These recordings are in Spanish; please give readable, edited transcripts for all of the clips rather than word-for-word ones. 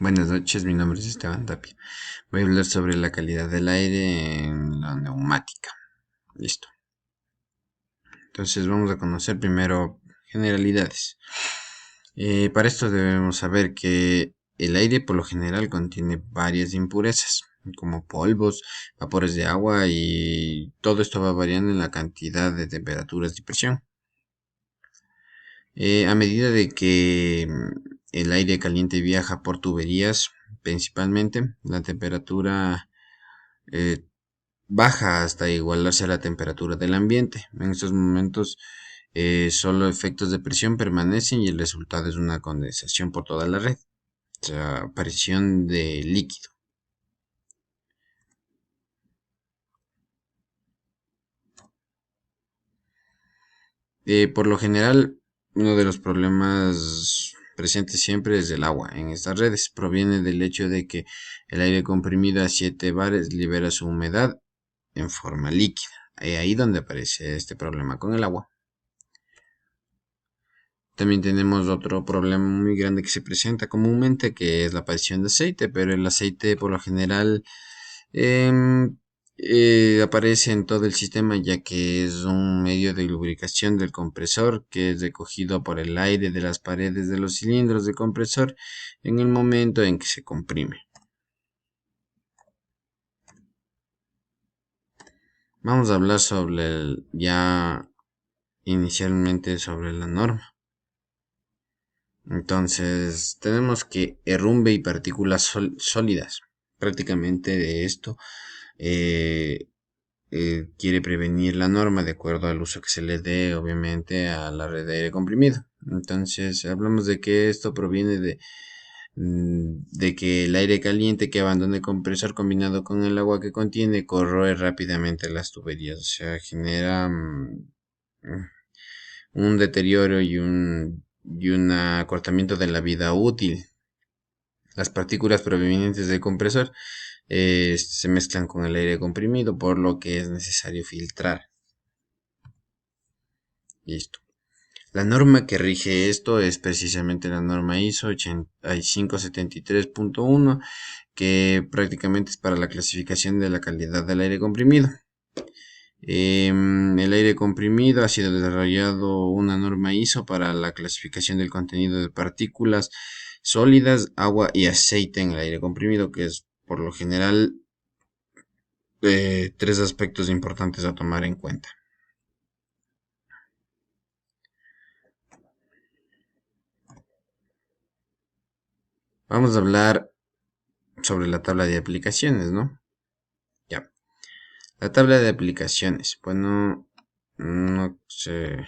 Buenas noches, mi nombre es Esteban Tapia. Voy a hablar sobre la calidad del aire en la neumática. Listo. Entonces vamos a conocer primero generalidades. Para esto debemos saber que el aire por lo general contiene varias impurezas, como polvos, vapores de agua y todo esto va variando en la cantidad de temperaturas y presión. A medida de que el aire caliente viaja por tuberías, principalmente, la temperatura eh, baja hasta igualarse a la temperatura del ambiente. En estos momentos, solo efectos de presión permanecen y el resultado es una condensación por toda la red, o sea, aparición de líquido. Por lo general, uno de los problemas presentes siempre es el agua en estas redes. Proviene del hecho de que el aire comprimido a 7 bares libera su humedad en forma líquida. Ahí donde aparece este problema con el agua. También tenemos otro problema muy grande que se presenta comúnmente, que es la aparición de aceite, pero el aceite por lo general em, aparece en todo el sistema ya que es un medio de lubricación del compresor que es recogido por el aire de las paredes de los cilindros de compresor en el momento en que se comprime. Vamos a hablar ya inicialmente sobre la norma. Entonces, tenemos que herrumbe y partículas sólidas. Prácticamente de esto eh, quiere prevenir la norma de acuerdo al uso que se le dé, obviamente, a la red de aire comprimido. Entonces, hablamos de que esto proviene de que el aire caliente que abandona el compresor combinado con el agua que contiene corroe rápidamente las tuberías, o sea, genera un deterioro y un acortamiento de la vida útil. Las partículas provenientes del compresor se mezclan con el aire comprimido, por lo que es necesario filtrar. Listo. La norma que rige esto es precisamente la norma ISO 8573.1, que prácticamente es para la clasificación de la calidad del aire comprimido. El aire comprimido ha sido desarrollado una norma ISO para la clasificación del contenido de partículas sólidas, agua y aceite en el aire comprimido, que es por lo general tres aspectos importantes a tomar en cuenta. Vamos a hablar sobre la tabla de aplicaciones, ¿no? Ya. La tabla de aplicaciones. Bueno, no se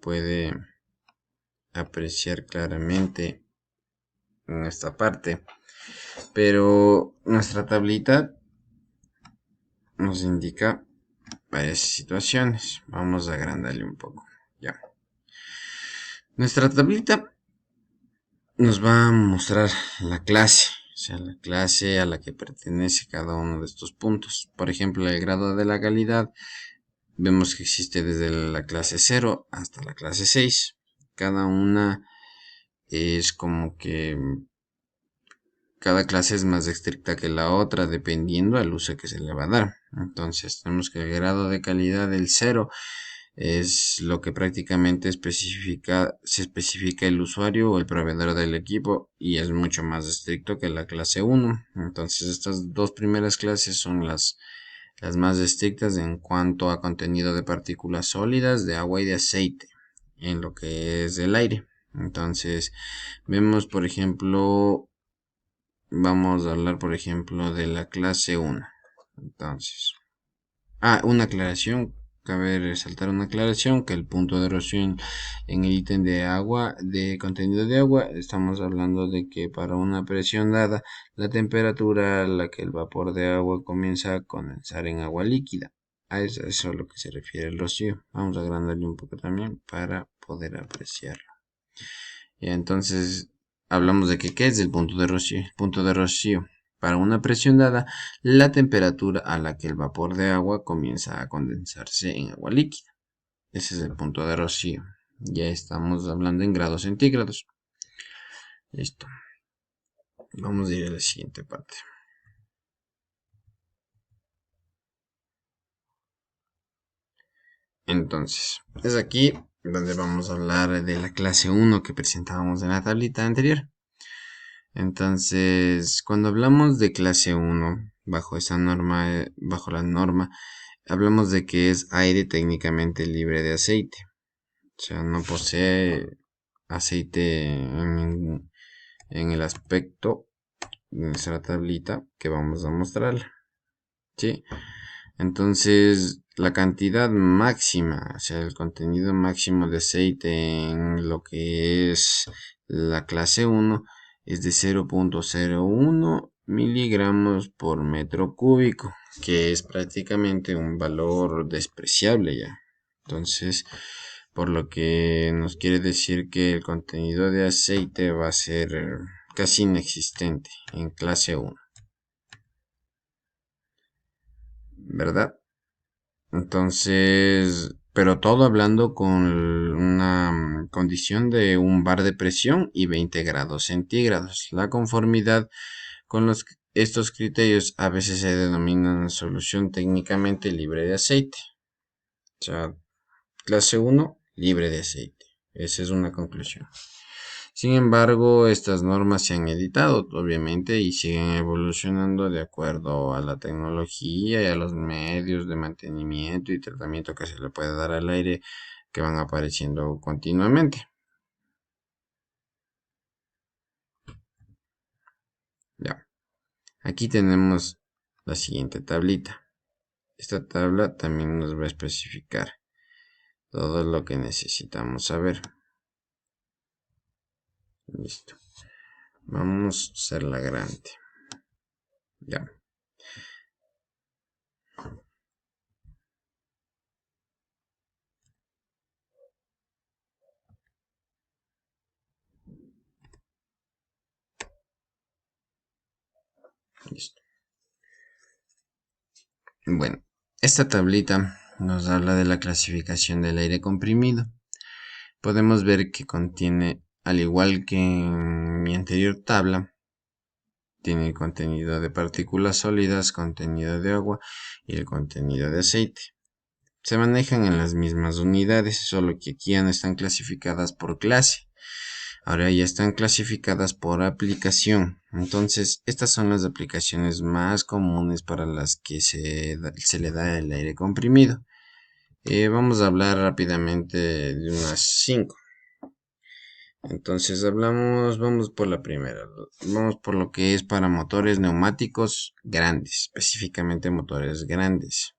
puede apreciar claramente en esta parte, pero nuestra tablita nos indica varias situaciones. Vamos a agrandarle un poco. Ya. Nuestra tablita nos va a mostrar la clase, o sea, la clase a la que pertenece cada uno de estos puntos. Por ejemplo, el grado de la calidad, vemos que existe desde la clase 0 hasta la clase 6. Cada una es como que cada clase es más estricta que la otra dependiendo al uso que se le va a dar. Entonces, tenemos que el grado de calidad del 0 es lo que prácticamente se especifica el usuario o el proveedor del equipo y es mucho más estricto que la clase 1. Entonces estas dos primeras clases son las más estrictas en cuanto a contenido de partículas sólidas, de agua y de aceite en lo que es el aire. Entonces vemos por ejemplo, vamos a hablar por ejemplo de la clase 1. Entonces, una aclaración. Cabe resaltar una aclaración que el punto de erosión en el ítem de agua, de contenido de agua, estamos hablando de que para una presión dada, la temperatura a la que el vapor de agua comienza a condensar en agua líquida. Eso es a lo que se refiere el rocío. Vamos a agrandarle un poco también para poder apreciarlo. Y entonces hablamos de que ¿qué es el punto de rocío? El punto de rocío. Para una presión dada, la temperatura a la que el vapor de agua comienza a condensarse en agua líquida. Ese es el punto de rocío. Ya estamos hablando en grados centígrados. Listo. Vamos a ir a la siguiente parte. Entonces, es aquí donde vamos a hablar de la clase 1 que presentábamos en la tablita anterior. Entonces, cuando hablamos de clase 1, bajo esa norma, bajo la norma, hablamos de que es aire técnicamente libre de aceite. O sea, no posee aceite en el aspecto de nuestra tablita que vamos a mostrar. ¿Sí? Entonces, la cantidad máxima, o sea, el contenido máximo de aceite en lo que es la clase 1 es de 0.01 miligramos por metro cúbico, que es prácticamente un valor despreciable ya. Entonces, por lo que nos quiere decir que el contenido de aceite va a ser casi inexistente en clase 1, ¿verdad? Entonces, pero todo hablando con una condición de un bar de presión y 20 grados centígrados. La conformidad con estos criterios a veces se denominan solución técnicamente libre de aceite. O sea, clase 1, libre de aceite. Esa es una conclusión. Sin embargo, estas normas se han editado, obviamente, y siguen evolucionando de acuerdo a la tecnología y a los medios de mantenimiento y tratamiento que se le puede dar al aire que van apareciendo continuamente. Ya, aquí tenemos la siguiente tablita. Esta tabla también nos va a especificar todo lo que necesitamos saber. Listo. Vamos a hacerla grande. Ya. Listo. Bueno, esta tablita nos habla de la clasificación del aire comprimido. Podemos ver que contiene, al igual que en mi anterior tabla, tiene contenido de partículas sólidas, contenido de agua y el contenido de aceite. Se manejan en las mismas unidades, solo que aquí ya no están clasificadas por clase. Ahora ya están clasificadas por aplicación. Entonces, estas son las aplicaciones más comunes para las que se le da el aire comprimido. Vamos a hablar rápidamente de unas 5. Entonces vamos por la primera. Vamos por lo que es para motores neumáticos grandes, específicamente motores grandes.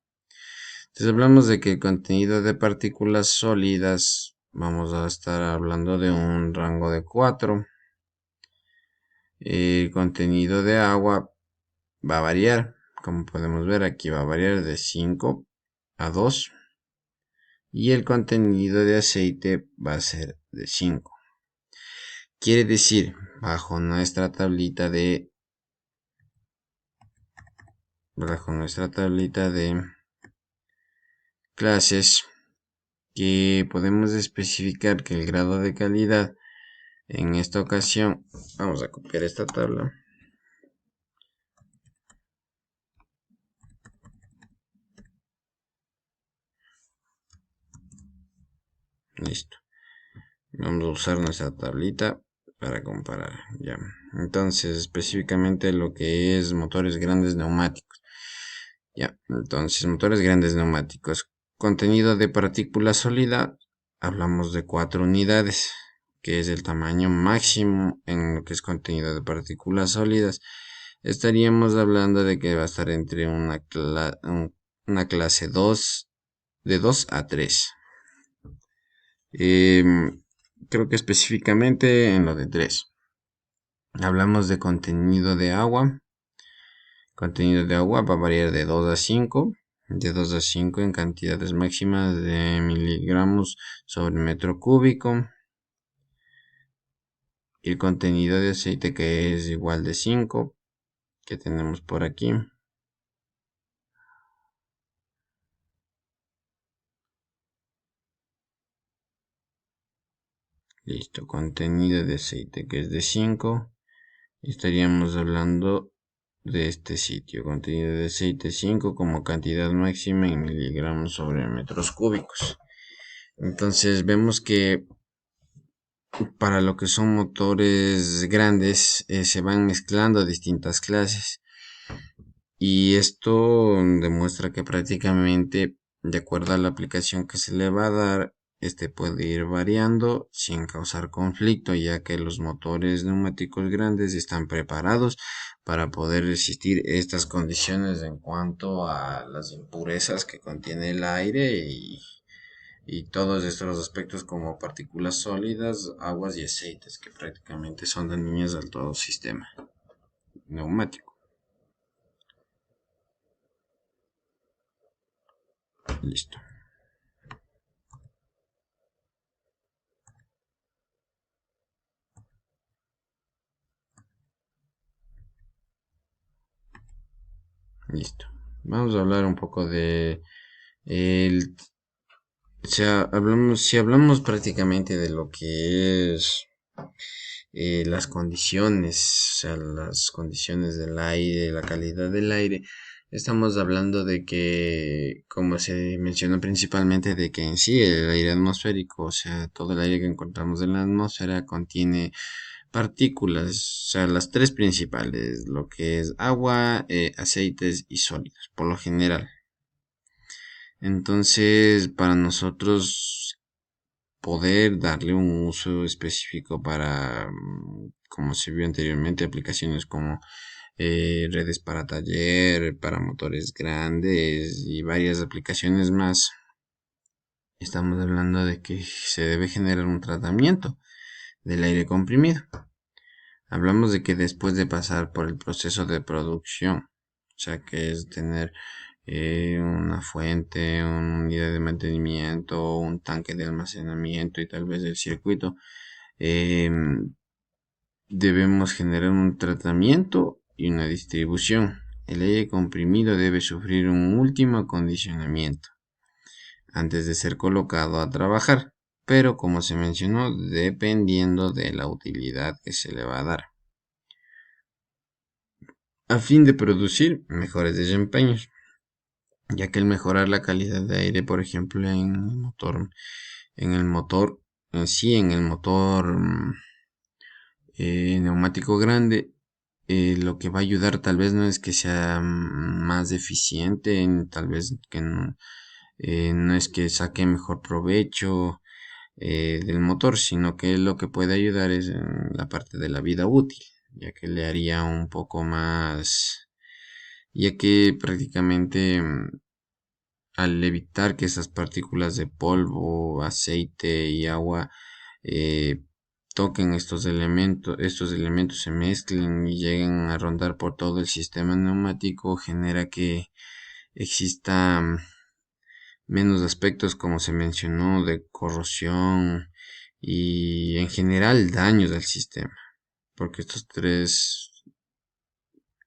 Entonces hablamos de que el contenido de partículas sólidas, vamos a estar hablando de un rango de 4. El contenido de agua va a variar, como podemos ver aquí va a variar de 5 a 2. Y el contenido de aceite va a ser de 5. Quiere decir, bajo nuestra tablita de clases, que podemos especificar que el grado de calidad en esta ocasión, vamos a copiar esta tabla. Listo. Vamos a usar nuestra tablita para comparar. Ya. Entonces, específicamente lo que es motores grandes neumáticos. Ya. Entonces, motores grandes neumáticos. Contenido de partícula sólida. Hablamos de 4 unidades, que es el tamaño máximo en lo que es contenido de partículas sólidas. Estaríamos hablando de que va a estar entre una clase 2, de 2 a 3. Creo que específicamente en lo de 3. Hablamos de contenido de agua. Contenido de agua va a variar de 2 a 5. De 2 a 5 en cantidades máximas de miligramos sobre metro cúbico. Y el contenido de aceite que es igual de 5, que tenemos por aquí. Listo, contenido de aceite que es de 5 estaríamos hablando de este sitio, contenido de aceite 5 como cantidad máxima en miligramos sobre metros cúbicos. Entonces vemos que para lo que son motores grandes se van mezclando distintas clases y esto demuestra que prácticamente de acuerdo a la aplicación que se le va a dar, este puede ir variando sin causar conflicto, ya que los motores neumáticos grandes están preparados para poder resistir estas condiciones en cuanto a las impurezas que contiene el aire y todos estos aspectos como partículas sólidas, aguas y aceites que prácticamente son dañinas al todo sistema neumático. Listo. Listo. Vamos a hablar un poco de el, si hablamos prácticamente de lo que es las condiciones, o sea, las condiciones del aire, la calidad del aire, estamos hablando de que, como se mencionó principalmente, de que en sí el aire atmosférico, o sea, todo el aire que encontramos en la atmósfera contiene partículas, o sea, las tres principales, lo que es agua, aceites y sólidos, por lo general. Entonces, para nosotros poder darle un uso específico para, como se vio anteriormente, aplicaciones como redes para taller, para motores grandes y varias aplicaciones más, estamos hablando de que se debe generar un tratamiento del aire comprimido. Hablamos de que después de pasar por el proceso de producción, o sea que es tener una fuente, una unidad de mantenimiento, un tanque de almacenamiento y tal vez el circuito, debemos generar un tratamiento y una distribución. El aire comprimido debe sufrir un último acondicionamiento antes de ser colocado a trabajar, pero como se mencionó, dependiendo de la utilidad que se le va a dar, a fin de producir mejores desempeños, ya que el mejorar la calidad de aire, por ejemplo, en el motor, en sí, en el motor neumático grande, lo que va a ayudar tal vez no es que sea más eficiente, tal vez que no, no es que saque mejor provecho del motor, sino que lo que puede ayudar es en la parte de la vida útil, ya que le haría un poco más, ya que prácticamente al evitar que esas partículas de polvo, aceite y agua eh, toquen estos elementos se mezclen y lleguen a rondar por todo el sistema neumático, genera que exista menos aspectos como se mencionó de corrosión y en general daños al sistema, porque estos tres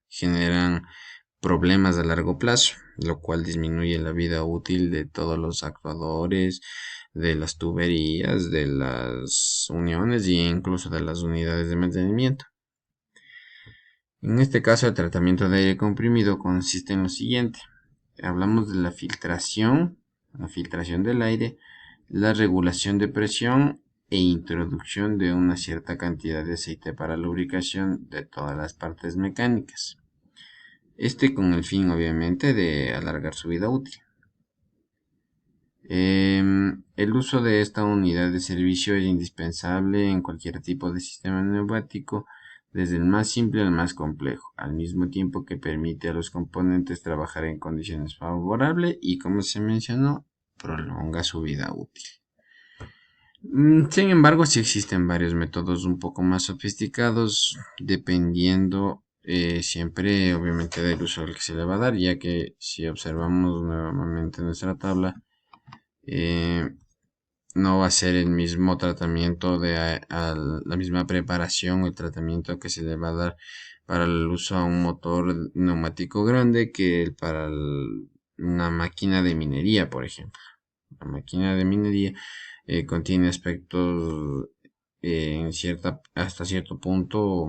generan problemas a largo plazo, lo cual disminuye la vida útil de todos los actuadores, de las tuberías, de las uniones e incluso de las unidades de mantenimiento. En este caso, el tratamiento de aire comprimido consiste en lo siguiente. Hablamos de la filtración del aire, la regulación de presión e introducción de una cierta cantidad de aceite para lubricación de todas las partes mecánicas. Este con el fin, obviamente, de alargar su vida útil. El uso de esta unidad de servicio es indispensable en cualquier tipo de sistema neumático, desde el más simple al más complejo, al mismo tiempo que permite a los componentes trabajar en condiciones favorables y, como se mencionó, prolonga su vida útil. Sin embargo, sí existen varios métodos un poco más sofisticados, dependiendo siempre, obviamente, del uso al que se le va a dar, ya que si observamos nuevamente nuestra tabla, eh, no va a ser el mismo tratamiento la misma preparación o el tratamiento que se le va a dar para el uso a un motor neumático grande que para una máquina de minería, por ejemplo. La máquina de minería contiene aspectos hasta cierto punto